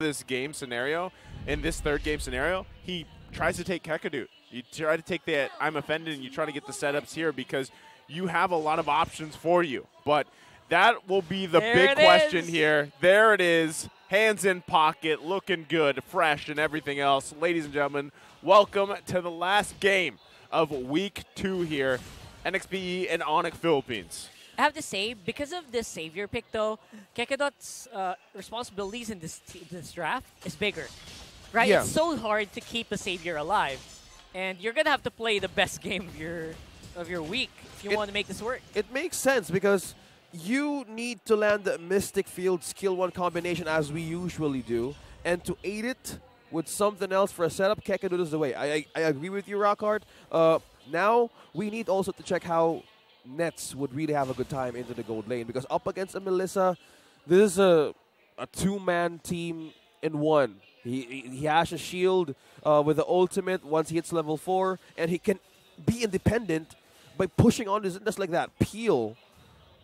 this game scenario, in this third game scenario, he tries to take Kekadut. You try to take that I'm offended, and you try to get the setups here because you have a lot of options for you. But that will be the big question here. There it is. Hands in pocket, looking good, fresh, and everything else. Ladies and gentlemen, welcome to the last game of Week 2 here. NXPE and ONIC Philippines. I have to say, because of this savior pick, though, Kekadot's responsibilities in this draft is bigger, right? Yeah. It's so hard to keep a savior alive, and you're gonna have to play the best game of your week if you want to make this work. It makes sense because you need to land the Mystic Field skill 1 combination as we usually do, and to aid it with something else for a setup, Kekadut is the way. I agree with you, Rockhard. Now we need also to check how Nets would really have a good time into the gold lane, because up against a Melissa, this is a two-man team in one. He has a shield with the ultimate once he hits level 4, and he can be independent by pushing on just like that peel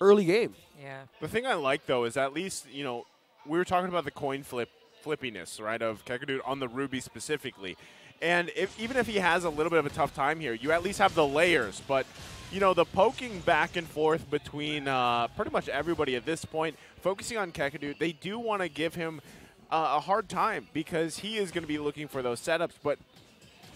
early game. Yeah. The thing I like, though, is at least, you know, we were talking about the coin flippiness, right, of Kekadut on the Ruby specifically. And even if he has a little bit of a tough time here, you at least have the layers. But, you know, the poking back and forth between pretty much everybody at this point, focusing on Kekadut, they do want to give him a hard time because he is going to be looking for those setups. But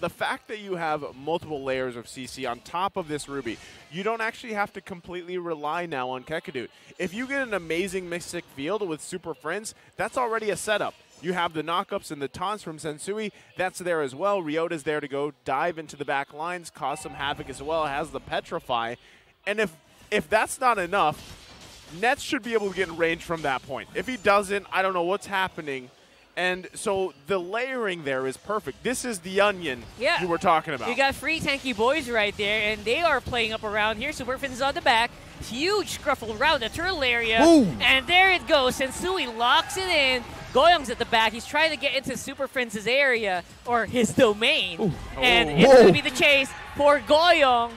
the fact that you have multiple layers of CC on top of this Ruby, you don't actually have to completely rely now on Kekadut. If you get an amazing Mystic Field with Super Friends, that's already a setup. You have the knockups and the taunts from Sensui. That's there as well. Ryota's there to go dive into the back lines, cause some havoc as well. Has the Petrify. And if that's not enough, Nets should be able to get in range from that point. If he doesn't, I don't know what's happening. And so the layering there is perfect. This is the onion you were talking about. You got 3 tanky boys right there, and they are playing up around here. Super Fins on the back. Huge scruffle around the turtle area. Ooh. And there it goes. Sensui locks it in. Goyoung's at the back. He's trying to get into Super Friends' area, or his domain. Ooh. And Oh. it's going to be the chase for Goyoung.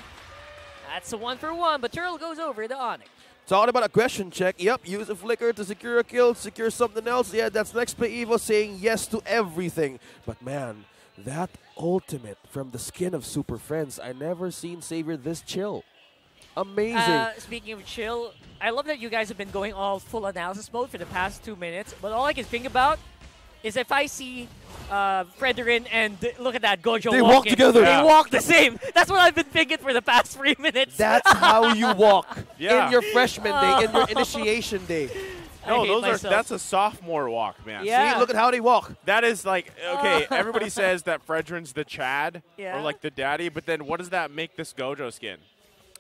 That's a 1-for-1, but Turtle goes over to ONIC. Talking about aggression check. Yep, use a flicker to secure a kill, secure something else. Yeah, that's NXPE Evo saying yes to everything. But man, that ultimate from the skin of Super Friends, I never seen Savior this chill. Amazing. Speaking of chill, I love that you guys have been going all full analysis mode for the past 2 minutes. But all I can think about is if I see Fredrin and look at that Gojo They walking, walk together. They walk the same. That's what I've been thinking for the past 3 minutes. That's how you walk Yeah. in your freshman day, in your initiation day. No, that's a sophomore walk, man. Yeah. See, look at how they walk. That is like, okay, everybody says that Fredrin's the Chad Yeah. or like the daddy, but then what does that make this Gojo skin?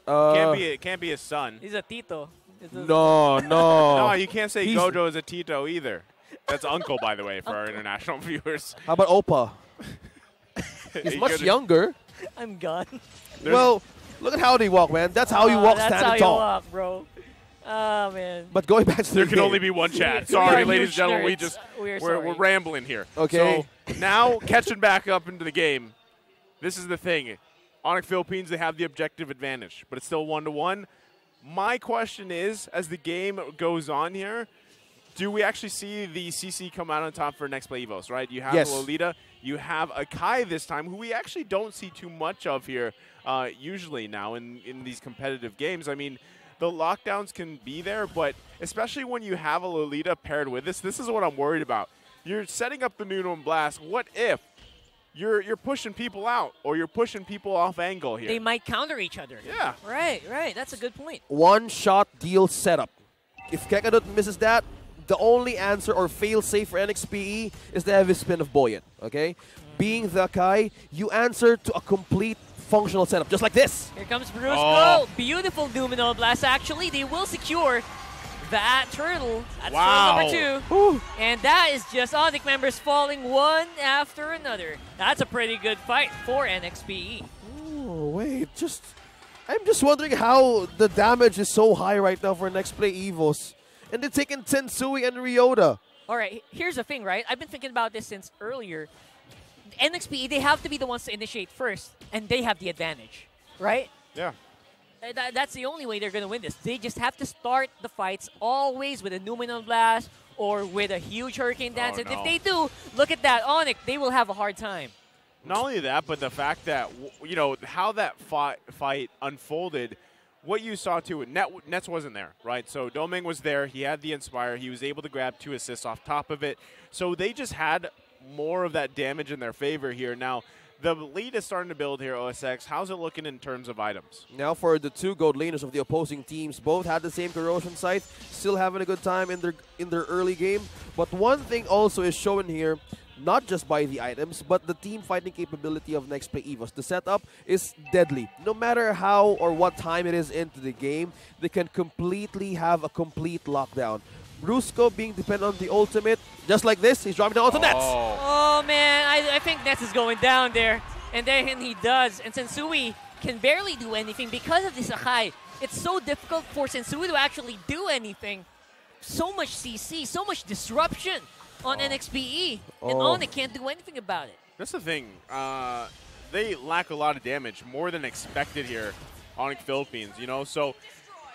It can't be his son. He's a Tito. No. No, you can't say He's- Gojo is a Tito either. That's uncle, by the way, for our international viewers. How about Opa? He's much younger. I'm gone. Well, look at how they walk, man. That's how you walk That's standing how tall. you walk, bro. Oh, man. But going back to the There can game. only be one Chad. We Sorry, are ladies and huge gentlemen. nerds. We're We're sorry. rambling here. Okay. So now catching back up into the game. This is the thing. ONIC Philippines, they have the objective advantage, but it's still 1-1. My question is, as the game goes on here, do we actually see the CC come out on top for NXPE Evos, right? You have Yes. Lolita, you have Akai this time, who we actually don't see too much of here usually now in these competitive games. I mean, the lockdowns can be there, but especially when you have a Lolita paired with this is what I'm worried about. You're setting up the Nuno and Blast. What if you're pushing people out or you're pushing people off angle here? They might counter each other. Yeah. Right. That's a good point. One-shot deal setup. If Kekadut misses that, the only answer or fail-safe for NXPE is the heavy spin of Buoyant, okay? Being the Kai, you answer to a complete functional setup, just like this. Here comes Brusco. Oh. Beautiful Numino Blast. Actually, they will secure that turtle. That's Wow. turtle number 2. Whew. And that is just ONIC members falling one after another. That's a pretty good fight for NXPE. Oh, wait, I'm just wondering how the damage is so high right now for NXPE Evos. And they're taking Sensui and Ryota. All right, here's the thing, right? I've been thinking about this since earlier. NXPE, they have to be the ones to initiate first, and they have the advantage, right? Yeah. That's the only way they're going to win this. They just have to start the fights always with a Numenon Blast or with a huge Hurricane Dance. Oh, And no. if they do, look at that, ONIC, they will have a hard time. Not only that, but the fact that, you know, how that fight unfolded, what you saw too, Nets wasn't there, right? So Doming was there. He had the Inspire. He was able to grab 2 assists off top of it. So they just had more of that damage in their favor here. Now, the lead is starting to build here, OSX. How's it looking in terms of items? Now for the 2 gold laners of the opposing teams, both had the same corrosion site, still having a good time in their early game. But one thing also is shown here, not just by the items, but the team fighting capability of NXPE EVOS. The setup is deadly. No matter how or what time it is into the game, they can completely have a complete lockdown. Brusco being dependent on the ultimate, just like this, he's dropping down onto Nets. Oh, man, I think Nets is going down there. And then he does. And Sensui can barely do anything because of this Akai. It's so difficult for Sensui to actually do anything. So much CC, so much disruption on NXPE. And ONIC can't do anything about it. That's the thing. They lack a lot of damage, more than expected here, ONIC Philippines, you know? So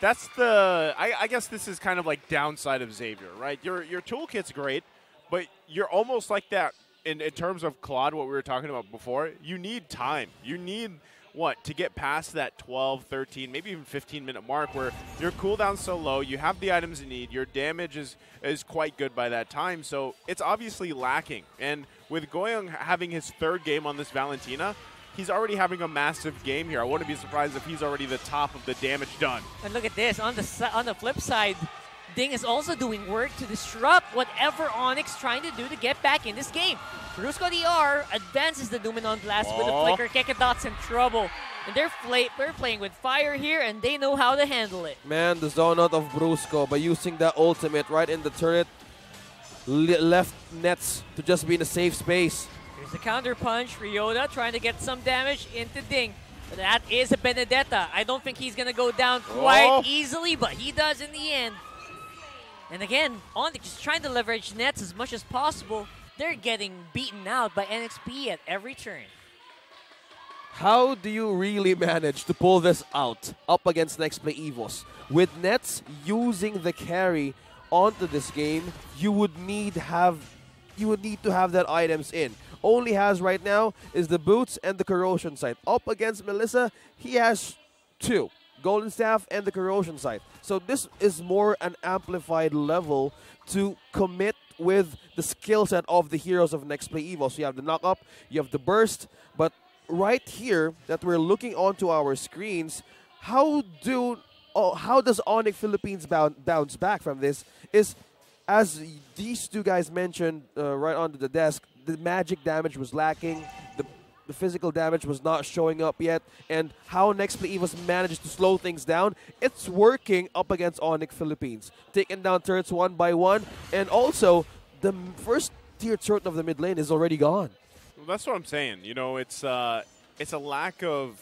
that's the, I guess this is kind of like downside of Xavier, right? Your toolkit's great, but you're almost like that in terms of Claude, what we were talking about before. You need time. You need, what, to get past that 12, 13, maybe even 15-minute mark where your cooldown's so low, you have the items you need, your damage is quite good by that time, so it's obviously lacking. And with Goyoung having his 3rd game on this Valentina, he's already having a massive game here. I wouldn't be surprised if he's already the top of the damage done. And look at this, on the flip side, Ding is also doing work to disrupt whatever ONIC's trying to do to get back in this game. Brusco DR advances the Numenon Blast with a flicker. Kekadot's in trouble. And they're playing with fire here, and they know how to handle it. Man, the zone out of Brusco by using that ultimate right in the turret left Nets to just be in a safe space. Here's the counter punch. Ryota trying to get some damage into Ding. But that is a Benedetta. I don't think he's going to go down quite easily, but he does in the end. And again, ONIC just trying to leverage Nets as much as possible. They're getting beaten out by NXPE at every turn. How do you really manage to pull this out up against NXPE EVOS? With Nets using the carry onto this game, you would need to have that items in. Only has right now is the boots and the corrosion site. Up against Melissa, he has 2. Golden Staff and the corrosion site. So this is more an amplified level to commit with the skill set of the heroes of NXPE EVO. So you have the knock up, you have the burst, but right here that we're looking onto our screens, how does ONIC Philippines bounce back from this? Is, as these 2 guys mentioned right onto the desk, the magic damage was lacking, the physical damage was not showing up yet, and how NXPE EVOS managed to slow things down, it's working up against ONIC Philippines. Taking down turrets 1 by 1, and also the first tier turret of the mid lane is already gone. Well, that's what I'm saying. You know, it's a lack of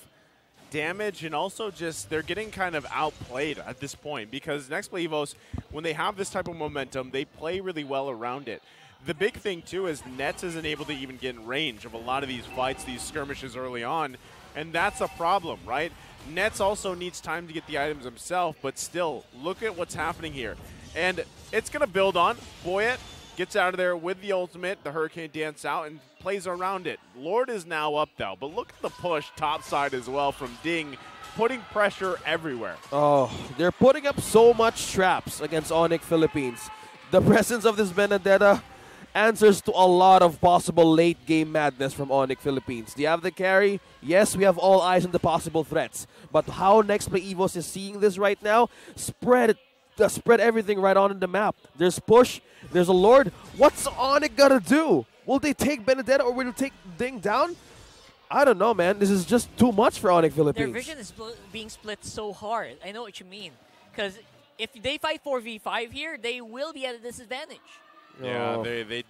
damage, and also just they're getting kind of outplayed at this point, because NXPE EVOS, when they have this type of momentum, they play really well around it. The big thing, too, is Nets isn't able to even get in range of a lot of these fights, these skirmishes early on, and that's a problem, right? Nets also needs time to get the items himself, but still, look at what's happening here. And it's going to build on. Boyet gets out of there with the ultimate, the Hurricane Dance out, and plays around it. Lord is now up, though, but look at the push topside as well from Ding, putting pressure everywhere. Oh, they're putting up so much traps against ONIC Philippines. The presence of this Benedetta answers to a lot of possible late-game madness from ONIC Philippines. Do you have the carry? Yes, we have all eyes on the possible threats. But how NXPE EVOS is seeing this right now, spread everything right on the map. There's push, there's a Lord. What's ONIC gonna do? Will they take Benedetta or will they take Ding down? I don't know, man. This is just too much for ONIC Philippines. Their vision is being split so hard. I know what you mean. Because if they fight 4v5 here, they will be at a disadvantage. Yeah, they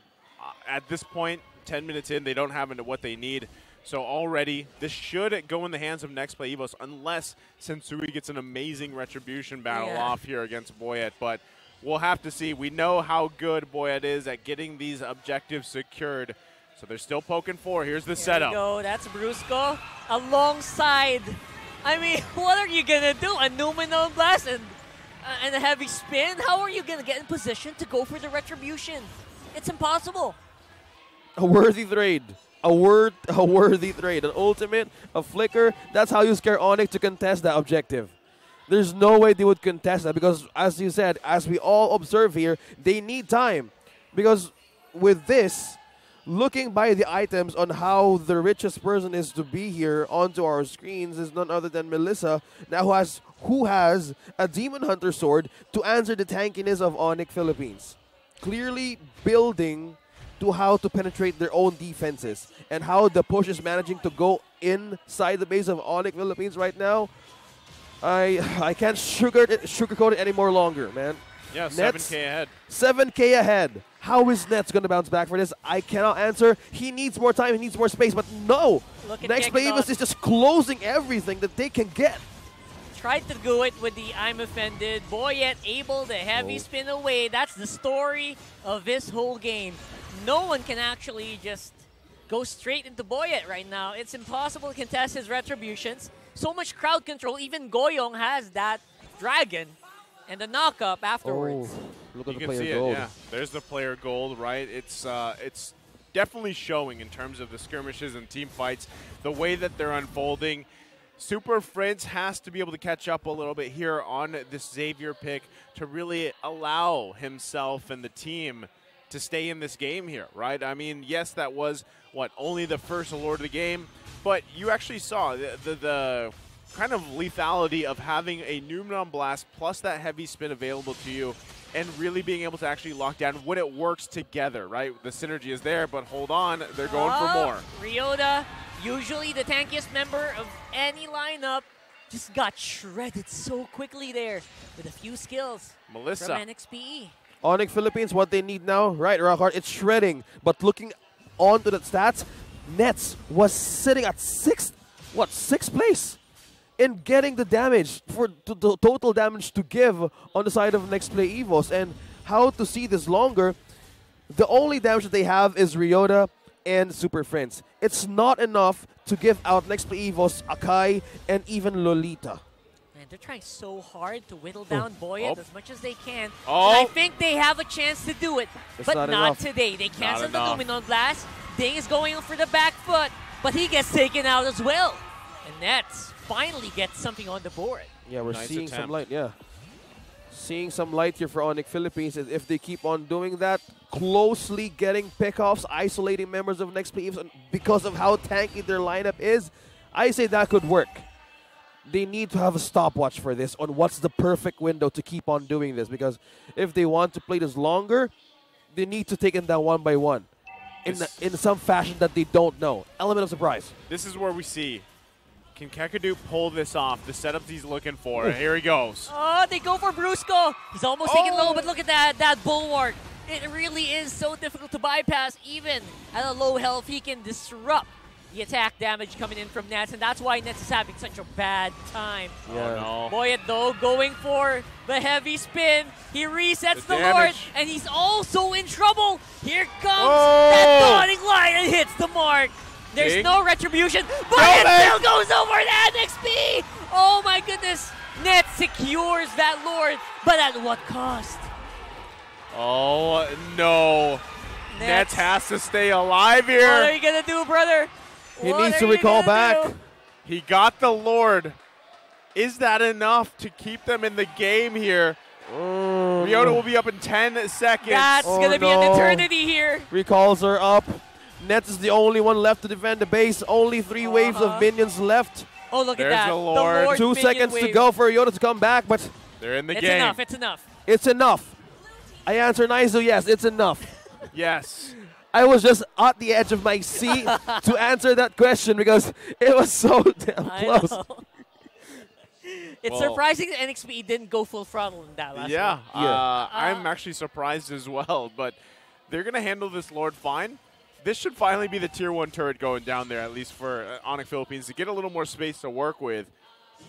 at this point, 10 minutes in, they don't have what they need. So already, this should go in the hands of NXPE EVOS unless Sensui gets an amazing retribution battle off here against Boyet. But we'll have to see. We know how good Boyet is at getting these objectives secured. So they're still poking 4. Here's the setup. There we go. That's Brusco alongside. I mean, what are you going to do? A Numenon Blast? And and a heavy spin, how are you going to get in position to go for the retribution? It's impossible. A worthy trade. A worthy trade. An ultimate, a flicker. That's how you scare ONIC to contest that objective. There's no way they would contest that because, as you said, as we all observe here, they need time. Because with this, looking by the items on how the richest person is to be here onto our screens is none other than Melissa, now who has a Demon Hunter sword to answer the tankiness of ONIC Philippines. Clearly building to how to penetrate their own defenses and how the push is managing to go inside the base of ONIC Philippines right now. I can't sugarcoat it any more longer, man. Yeah, Nets, 7K ahead. 7K ahead. How is Nets going to bounce back for this? I cannot answer. He needs more time. He needs more space. But no. NXPE is just closing everything that they can get. Tried to do it with the I'm offended. Boyet able to heavy spin away. That's the story of this whole game. No one can actually just go straight into Boyet right now. It's impossible to contest his retributions. So much crowd control. Even Goyong has that dragon and the knock-up afterwards. Oh, look at You the can see player it, gold. yeah. There's the player gold, right? It's definitely showing in terms of the skirmishes and team fights, the way that they're unfolding. Super Friends has to be able to catch up a little bit here on this Xavier pick to really allow himself and the team to stay in this game here, right? I mean, yes, that was, only the first Lord of the game, but you actually saw the kind of lethality of having a Numenon Blast plus that heavy spin available to you and really being able to actually lock down when it works together, right? The synergy is there, but hold on, they're going for more. Ryota, usually the tankiest member of any lineup, just got shredded so quickly there with a few skills Melissa. from NXPE. ONIC Philippines, what they need now, right, Rockhard, it's shredding. But looking onto the stats, Nets was sitting at sixth place in getting the damage for the total damage to give on the side of NXPE EVOS. And how to see this longer, the only damage that they have is Ryota and Super Friends. It's not enough to give out NXPE EVOS, Akai, and even Lolita. Man, they're trying so hard to whittle down Boyet as much as they can. Oh. And I think they have a chance to do it, It's but not not enough. today. They cancel the enough. Numenon Blast. Ding is going for the back foot, but he gets taken out as well. And Nets finally gets something on the board. Yeah, we're Nice seeing some attempt. light, yeah. Seeing some light here for ONIC Philippines is if they keep on doing that, closely getting pickoffs, isolating members of NXPE EVOS, and because of how tanky their lineup is, I say that could work. They need to have a stopwatch for this on what's the perfect window to keep on doing this, because if they want to play this longer, they need to take them down one by one in some fashion that they don't know. Element of surprise. This is where we see, can Kakadu pull this off, the setups he's looking for? Here he goes. Oh, they go for Brusco. He's almost taken low, but look at that bulwark. It really is so difficult to bypass. Even at a low health, he can disrupt the attack damage coming in from Nets, and that's why Nets is having such a bad time. Yeah. Oh, no. Boyet, though, going for the heavy spin. He resets the Lord, damage. and he's also in trouble. Here comes Oh. that dawning light and hits the mark. There's Ding. no retribution, but No, it man. still goes over the NXP. Oh my goodness. Nets secures that Lord, but at what cost? Oh, no. Nets has to stay alive here. What are you going to do, brother? He What needs are to you recall gonna back. do? He got the Lord. Is that enough to keep them in the game here? Ryota will be up in 10 seconds. That's Oh, going to be an no. eternity here. Recalls are up. Nets is the only one left to defend the base. Only 3 waves of minions left. Oh, look There's at that. the Lord. 2 minion seconds to wave. go for Ryota to come back, but They're in the It's game. enough. It's enough. it's enough. I answer Naizu, yes, it's enough. Yes. I was just at the edge of my seat to answer that question because it was so damn I close. know. It's Well- surprising that NXPE didn't go full throttle in that last Yeah, one. I'm actually surprised as well, but they're going to handle this Lord fine. This should finally be the Tier 1 turret going down there, at least for ONIC Philippines, to get a little more space to work with.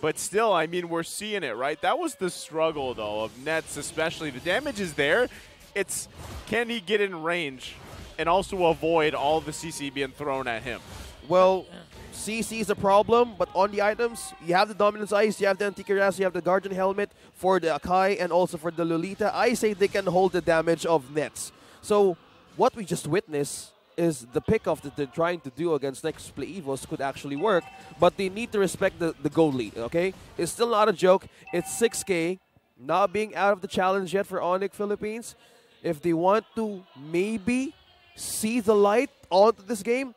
But still, I mean, we're seeing it, right? That was the struggle, though, of Nets especially. The damage is there. It's can he get in range and also avoid all the CC being thrown at him? Well, CC is a problem, but on the items, you have the Dominance Ice, you have the Antikythera, you have the Guardian Helmet for the Akai and also for the Lolita. I say they can hold the damage of Nets. So what we just witnessed is the pickoff that they're trying to do against NXPE Evos could actually work, but they need to respect the gold lead, okay? It's still not a joke. It's 6K, not being out of the challenge yet for ONIC Philippines. If they want to maybe see the light onto this game,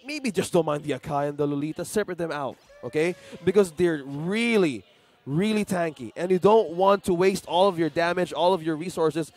maybe just don't mind the Akai and the Lolita, separate them out, okay? Because they're really, really tanky, and you don't want to waste all of your damage, all of your resources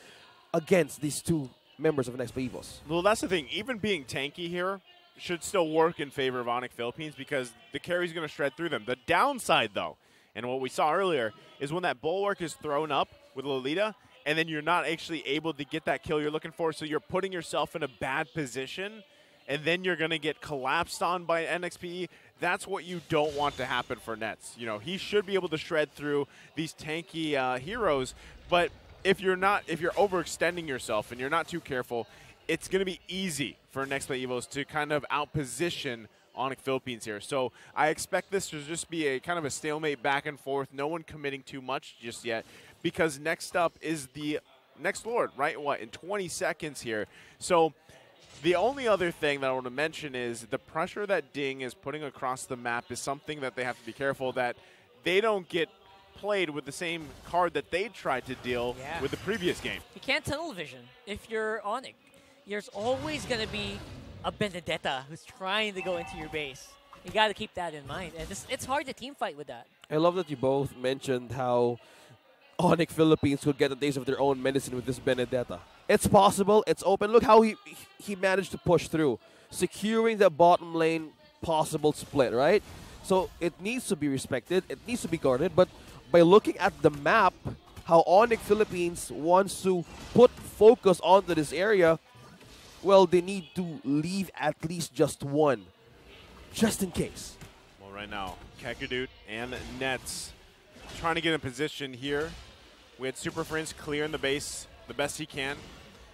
against these two members of NXPE Evos. Well, that's the thing. Even being tanky here should still work in favor of ONIC Philippines because the carry's going to shred through them. The downside, though, and what we saw earlier, is when that bulwark is thrown up with Lolita, and then you're not actually able to get that kill you're looking for, so you're putting yourself in a bad position, and then you're going to get collapsed on by NXPE. That's what you don't want to happen for Nets. You know, he should be able to shred through these tanky heroes, but if you're overextending yourself and you're not too careful, it's going to be easy for NXPE Evos to kind of outposition ONIC Philippines here. So I expect this to just be a kind of a stalemate back and forth, no one committing too much just yet, because next up is the next Lord, right? What, in 20 seconds here. So the only other thing that I want to mention is the pressure that Ding is putting across the map is something that they have to be careful that they don't get played with the same card that they tried to deal with the previous game. You can't tunnel vision if you're ONIC. There's always going to be a Benedetta who's trying to go into your base. You got to keep that in mind. And it's hard to team fight with that. I love that you both mentioned how ONIC Philippines could get a taste of their own medicine with this Benedetta. It's possible. It's open. Look how he managed to push through, securing the bottom lane possible split, right? So it needs to be respected. It needs to be guarded. But by looking at the map, how ONIC Philippines wants to put focus onto this area, well, they need to leave at least just one, just in case. Well, right now, Kakadut and Nets trying to get in position here. We had Super Prince clearing the base the best he can.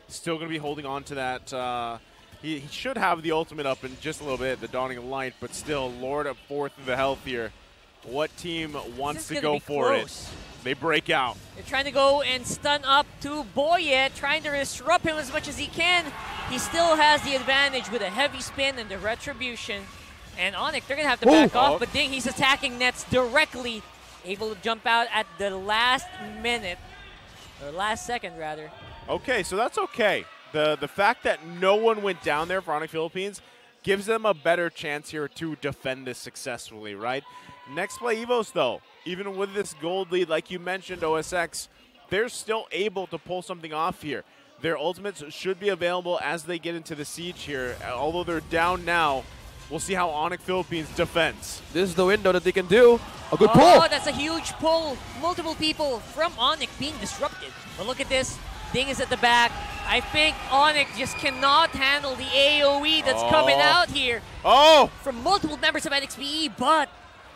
Still going to be holding on to that. He should have the ultimate up in just a little bit, the Dawning Light, but still, Lord up fourth in the health here. What team wants to go for it? They break out. They're trying to go and stun up to Boye, trying to disrupt him as much as he can. He still has the advantage with a heavy spin and the retribution. And ONIC, they're going to have to back off, but Ding, he's attacking Nets directly. Able to jump out at the last minute, or last second rather. Okay, so that's okay. The fact that no one went down there for ONIC Philippines gives them a better chance here to defend this successfully, right? NXPE Evos, though, even with this gold lead, like you mentioned, OSX, they're still able to pull something off here. Their ultimates should be available as they get into the siege here. Although they're down now, we'll see how ONIC Philippines defends. This is the window that they can do. A good pull. Oh, that's a huge pull. Multiple people from ONIC being disrupted. But look at this. Ding is at the back. I think ONIC just cannot handle the AoE that's coming out here from multiple members of NXPE, but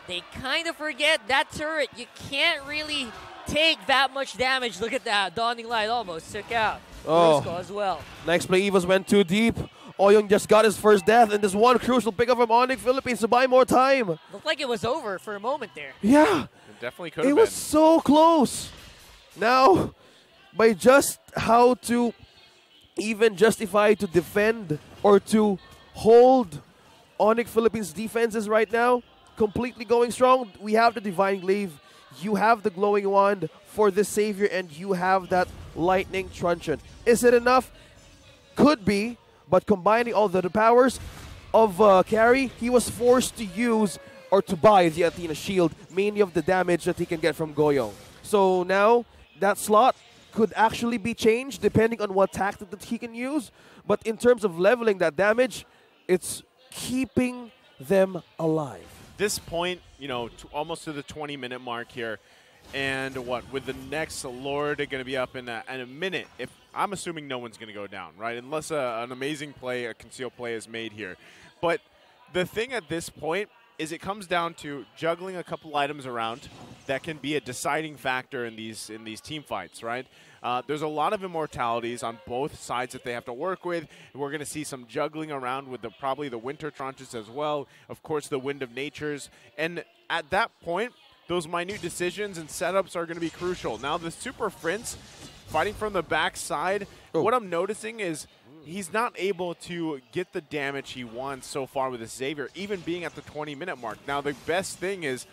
they kind of forget that turret. You can't really take that much damage. Look at that. Dawning Light almost took out Brusco as well. Looked like it was over for a moment there. Yeah. It definitely could have been. It was so close. Now, by just how to even justify to defend or to hold ONIC Philippines defenses right now, completely going strong. We have the Divine Glaive, you have the Glowing Wand for the Savior, and you have that Lightning Truncheon. Is it enough? Could be, but combining all the powers of Carry, he was forced to use or to buy the Athena Shield, mainly of the damage that he can get from Goyong. So now, that slot could actually be changed depending on what tactic that he can use, but in terms of leveling that damage, it's keeping them alive. This point, you know, almost to the 20-minute mark here, and what, with the next Lord going to be up in a minute, if I'm assuming no one's going to go down, right, unless an amazing play, a concealed play is made here. But the thing at this point is it comes down to juggling a couple items around that can be a deciding factor in these team fights, right? There's a lot of immortalities on both sides that they have to work with. We're going to see some juggling around with probably the winter tranches as well. Of course, the Wind of Natures. And at that point, those minute decisions and setups are going to be crucial. Now, the Super Prince fighting from the backside, what I'm noticing is he's not able to get the damage he wants so far with his Xavier, even being at the 20-minute mark. Now, the best thing is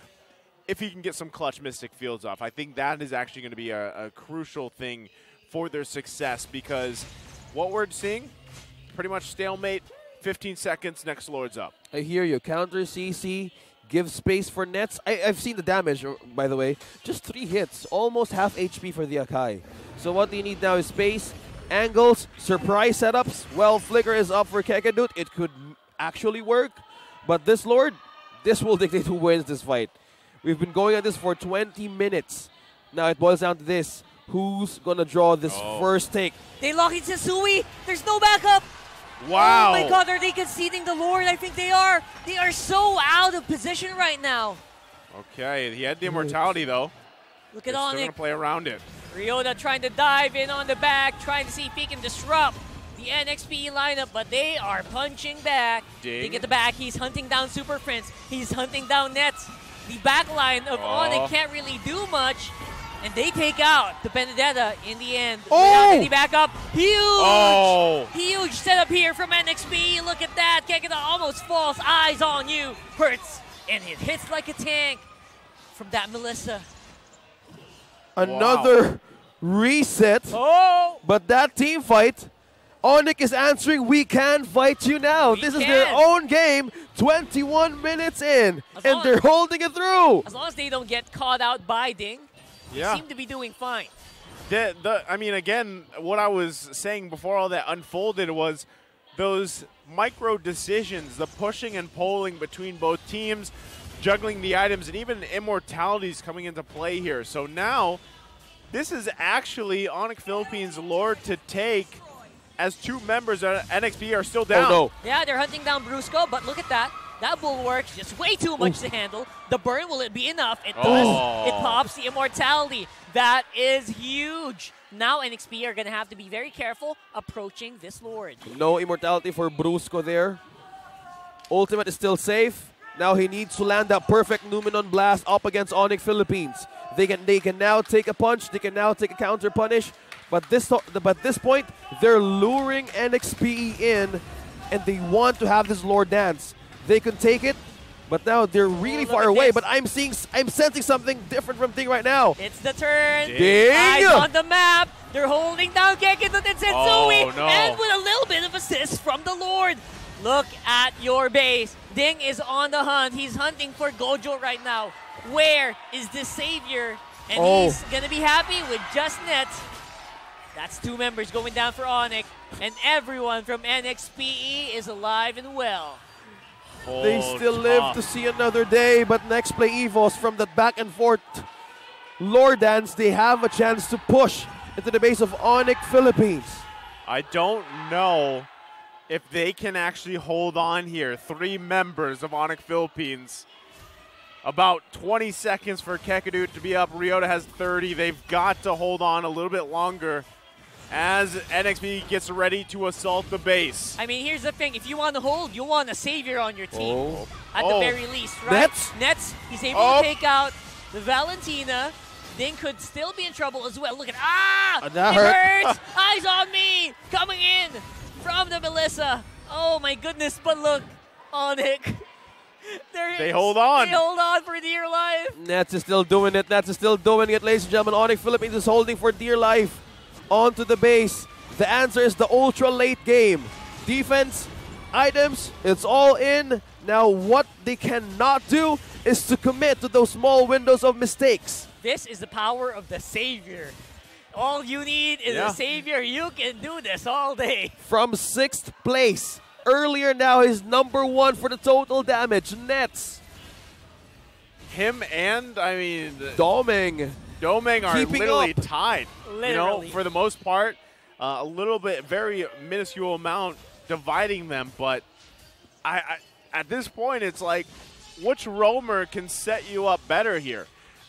if he can get some clutch Mystic Fields off. I think that is actually going to be a crucial thing for their success, because what we're seeing, pretty much stalemate, 15 seconds, next Lord's up. I hear you. Counter CC, give space for nets. I've seen the damage, by the way. Just 3 hits, almost half HP for the Akai. So what you need now is space, angles, surprise setups. Well, Flicker is up for Kekadut. It could actually work, but this Lord, this will dictate who wins this fight. We've been going at this for 20 minutes. Now it boils down to this. Who's going to draw this first take? They lock into Sui. There's no backup. Wow. Oh my god, are they conceding the Lord? I think they are. They are so out of position right now. Okay, he had the immortality though. Look at They're still ONIC. going to play around it. Ryota trying to dive in on the back, trying to see if he can disrupt the NXPE lineup, but they are punching back. Ding. They get the back. He's hunting down Super Prince. He's hunting down Nets. The back line of ONIC can't really do much, and they take out the Benedetta in the end. Without any backup. Huge! Huge setup here from NXPE. Look at that. Kekada almost falls. Eyes on you. Hurts, and it hits like a tank from that Melissa. Another reset. But that team fight, ONIC is answering, we can fight you now. This is their own game, 21 minutes in, and they're holding it through. As long as they don't get caught out by Ding, they seem to be doing fine. I mean, again, what I was saying before all that unfolded was those micro decisions, the pushing and pulling between both teams, juggling the items, and even immortalities coming into play here. So now, this is actually ONIC Philippines' Lord to take, as 2 members of NXPE are still down. Oh no. Yeah, they're hunting down Brusco, but look at that. That bulwark's just way too much to handle. The burn, will it be enough? It does. It pops the immortality. That is huge. Now NXPE are going to have to be very careful approaching this Lord. No immortality for Brusco there. Ultimate is still safe. Now he needs to land that perfect Numenon Blast up against ONIC Philippines. They can now take a punch. They can now take a counter punish. But this point, they're luring NXPE in, and they want to have this Lord dance. They can take it, but now they're really far away. But I'm sensing something different from Ding right now. It's the turn. Ding! Eyes on the map. They're holding down Kekito and Sensui, and with a little bit of assist from the Lord. Look at your base. Ding is on the hunt. He's hunting for Gojo right now. Where is this savior? And he's gonna be happy with just Nets. That's 2 members going down for ONIC, and everyone from NXPE is alive and well. They still live to see another day, but next play EVOS from that back and forth Lord dance, they have a chance to push into the base of ONIC Philippines. I don't know if they can actually hold on here. 3 members of ONIC Philippines. About 20 seconds for Kekadut to be up. Ryota has 30. They've got to hold on a little bit longer as NXP gets ready to assault the base. I mean, here's the thing. If you want to hold, you want a savior on your team. At the very least, right? Nets, he's able to take out the Valentina. Ding could still be in trouble as well. Look at, that hurts. Eyes on me. Coming in from the Melissa. Oh my goodness, but look, ONIC. They hold on. They hold on for dear life. Nets is still doing it. Nets is still doing it, ladies and gentlemen. ONIC Philippines is holding for dear life onto the base. The answer is the ultra late game. Defense, items, it's all in. Now what they cannot do is to commit to those small windows of mistakes. This is the power of the savior. All you need is a savior. You can do this all day. From 6th place. Earlier now is #1 for the total damage. Nets. Him and, I mean, Domeng are literally tied. Literally. You know, for the most part, a little bit, very minuscule amount dividing them. But I at this point, it's like which roamer can set you up better here.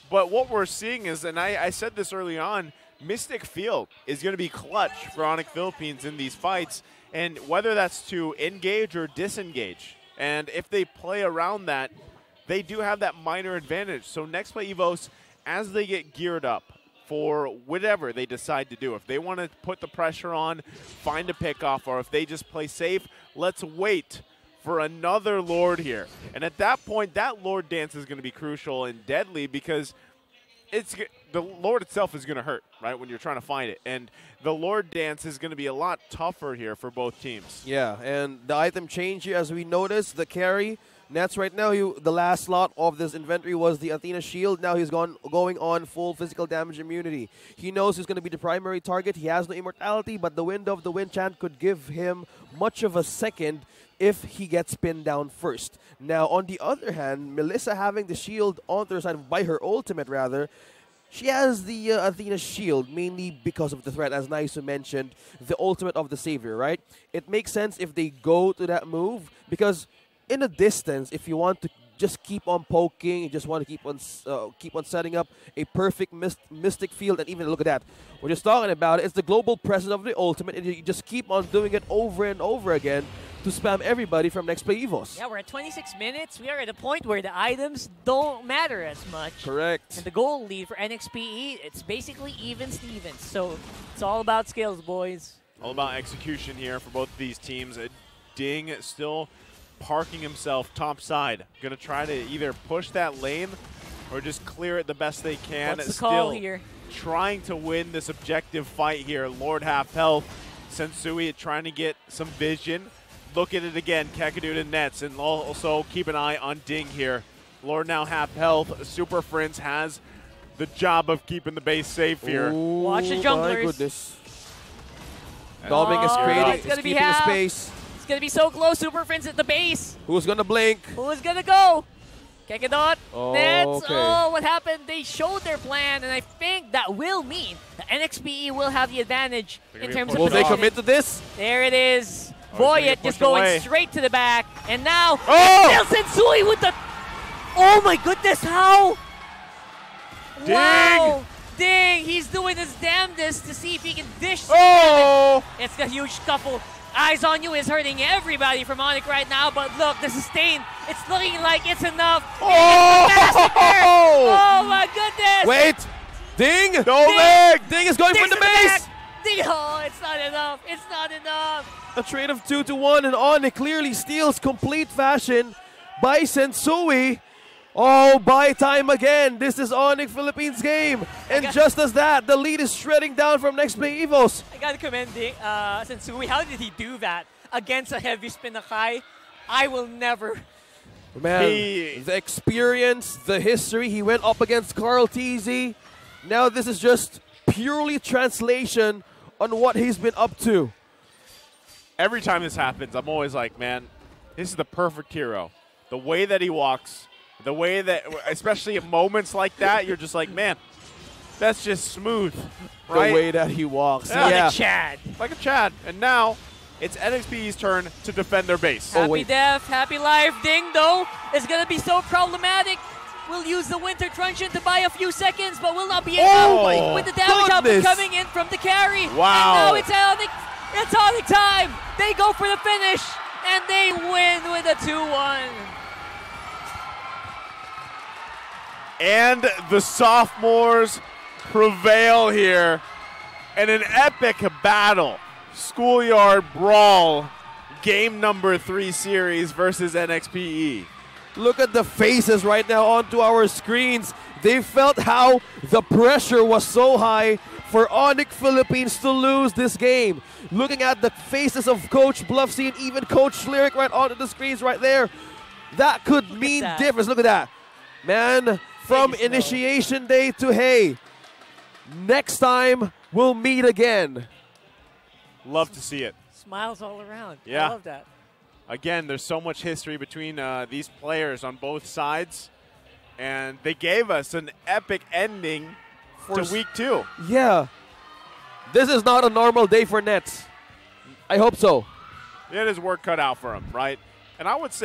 But what we're seeing is, and I said this early on, Mystic Field is going to be clutch for ONIC Philippines in these fights, and whether that's to engage or disengage. And if they play around that, they do have that minor advantage. So NXPE EVOS, as they get geared up for whatever they decide to do, if they want to put the pressure on, find a pickoff, or if they just play safe, let's wait for another Lord here. And at that point, that Lord dance is going to be crucial and deadly, because the Lord itself is going to hurt, right, when you're trying to find it. And the Lord dance is going to be a lot tougher here for both teams. Yeah, and the item change here, as we noticed, the carry. Nets right now, the last slot of this inventory was the Athena Shield. Now he's going on full physical damage immunity. He knows he's going to be the primary target. He has no immortality, but the Window of the Wind chant could give him much of a second if he gets pinned down first. Now, on the other hand, Melissa having the shield on her side, by her ultimate rather, she has the Athena shield, mainly because of the threat, as Naisu mentioned, the ultimate of the Savior, right? It makes sense if they go to that move, because in a distance, if you want to just keep on poking, you just want to keep on setting up a perfect mystic field, and even look at that. We're just talking about it. It's the global presence of the ultimate, and you just keep on doing it over and over again to spam everybody from NXPE EVOS. Yeah, we're at 26 minutes. We are at a point where the items don't matter as much. Correct. And the goal lead for NXPE, it's basically even-Stevens. So it's all about skills, boys. All about execution here for both these teams. Ding still parking himself top side. Going to try to either push that lane or just clear it the best they can. What's the call here? Trying to win this objective fight here. Lord half health. Sensui trying to get some vision. Look at it again, Kakadu and Nets, and also keep an eye on Ding here. Lord now half health. Super Prince has the job of keeping the base safe here. Ooh, watch the junglers. My goodness. Doming is creating, is keeping the space. It's going to be so close, Super Prince at the base. Who's going to blink? Who's going to go? Kekadot, Nets. Okay. Oh, what happened? They showed their plan, and I think that will mean the NXPE will have the advantage in terms of Will they positioning. commit to this? There it is. Oh, Voyet just going away. straight to the back. And now, Oh! Nelson Sui with the... Oh my goodness, how? Ding! Wow. Ding! He's doing his damnedest to see if he can dish. Oh! It's a huge scuffle. Eyes on You is hurting everybody from ONIC right now, but look, the sustain, it's looking like it's enough. Oh my goodness! Wait! Ding! Ding is going for Ding's the in base! back. Ding! Oh, it's not enough. It's not enough. A trade of 2-1, and ONIC clearly steals complete fashion by Sensui. Oh, buy time again. This is ONIC Philippines game. And just as that, the lead is shredding down from NXPE EVOS. I gotta commend Sensui. How did he do that against a heavy spin Akai? I will never. Man, the experience, the history. He went up against Carl TZ. Now this is just purely translation on what he's been up to. Every time this happens, I'm always like, man, this is the perfect hero. The way that he walks, the way that, especially at moments like that, you're just like, man, that's just smooth, right? The way that he walks. Yeah. Like a Chad. Like a Chad. And now it's NXPE's turn to defend their base. Happy death, happy life. Ding, though, is going to be so problematic. We'll use the Winter Truncheon to buy a few seconds, but will not be enough with the damage output coming in from the carry. Wow. And now it's ONIC time. They go for the finish, and they win with a 2-1. And the sophomores prevail here in an epic battle. Schoolyard Brawl, game number 3 series versus NXPE. Look at the faces right now onto our screens. They felt how the pressure was so high for ONIC Philippines to lose this game. Looking at the faces of Coach Bluffsy and even Coach Lyric right onto the screens right there. That could mean difference. Look at that. Man, from initiation day to hey, next time we'll meet again. Love to see it. Smiles all around. Yeah. I love that. Again, there's so much history between these players on both sides, and they gave us an epic ending to week 2. Yeah. This is not a normal day for Nets. I hope so. It is work cut out for them, right? And I would say